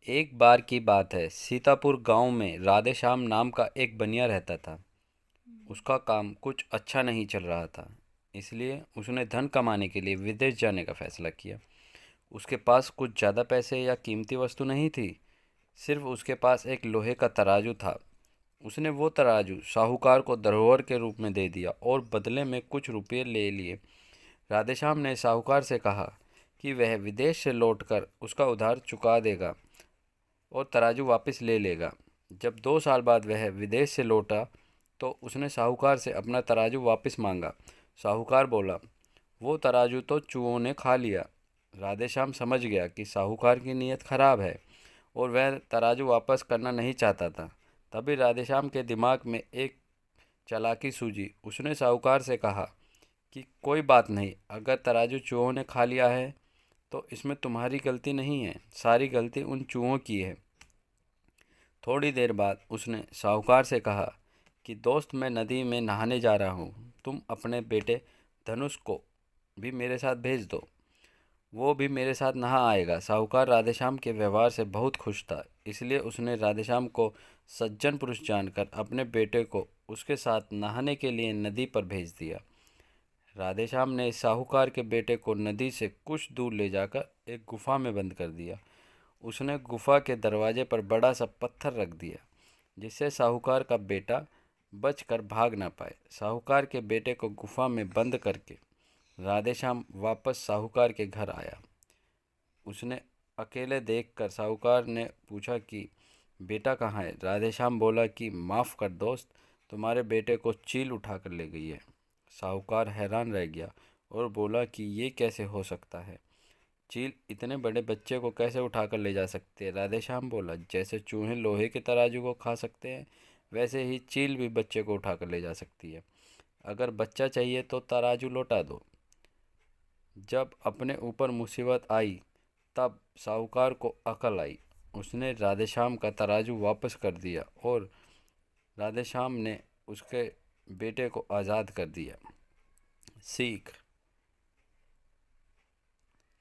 एक बार की बात है, सीतापुर गांव में राधेश्याम नाम का एक बनिया रहता था। उसका काम कुछ अच्छा नहीं चल रहा था, इसलिए उसने धन कमाने के लिए विदेश जाने का फैसला किया। उसके पास कुछ ज़्यादा पैसे या कीमती वस्तु नहीं थी, सिर्फ उसके पास एक लोहे का तराजू था। उसने वो तराजू साहूकार को धरोहर के रूप में दे दिया और बदले में कुछ रुपये ले लिए। राधेश्याम ने साहूकार से कहा कि वह विदेश से लौटकर उसका उधार चुका देगा और तराजू वापस ले लेगा। जब 2 साल बाद वह विदेश से लौटा तो उसने साहूकार से अपना तराजू वापस मांगा। साहूकार बोला, वो तराजू तो चूहों ने खा लिया। राधेश्याम समझ गया कि साहूकार की नीयत खराब है और वह तराजू वापस करना नहीं चाहता था। तभी राधेश्याम के दिमाग में एक चालाकी सूझी। उसने साहूकार से कहा कि कोई बात नहीं, अगर तराजू चूहों ने खा लिया है तो इसमें तुम्हारी गलती नहीं है, सारी गलती उन चूहों की है। थोड़ी देर बाद उसने साहूकार से कहा कि दोस्त, मैं नदी में नहाने जा रहा हूँ, तुम अपने बेटे धनुष को भी मेरे साथ भेज दो, वो भी मेरे साथ नहा आएगा। साहूकार राधेश्याम के व्यवहार से बहुत खुश था, इसलिए उसने राधेश्याम को सज्जन पुरुष जानकर अपने बेटे को उसके साथ नहाने के लिए नदी पर भेज दिया। राधेश्याम ने साहूकार के बेटे को नदी से कुछ दूर ले जाकर एक गुफा में बंद कर दिया। उसने गुफा के दरवाजे पर बड़ा सा पत्थर रख दिया, जिससे साहूकार का बेटा बचकर भाग ना पाए। साहूकार के बेटे को गुफा में बंद करके राधेश्याम वापस साहूकार के घर आया। उसने अकेले देखकर साहूकार ने पूछा कि बेटा कहाँ है। राधेश्याम बोला कि माफ़ कर दोस्त, तुम्हारे बेटे को चील उठा कर ले गई है। साहूकार हैरान रह गया और बोला कि ये कैसे हो सकता है, चील इतने बड़े बच्चे को कैसे उठाकर ले जा सकती है। राधेश्याम बोला, जैसे चूहे लोहे के तराजू को खा सकते हैं, वैसे ही चील भी बच्चे को उठाकर ले जा सकती है। अगर बच्चा चाहिए तो तराजू लौटा दो। जब अपने ऊपर मुसीबत आई तब साहूकार को अकल आई। उसने राधेश्याम का तराजू वापस कर दिया और राधेश्याम ने उसके बेटे को आज़ाद कर दिया। सीख,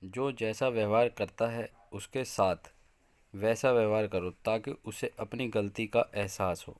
जो जैसा व्यवहार करता है उसके साथ वैसा व्यवहार करो ताकि उसे अपनी गलती का एहसास हो।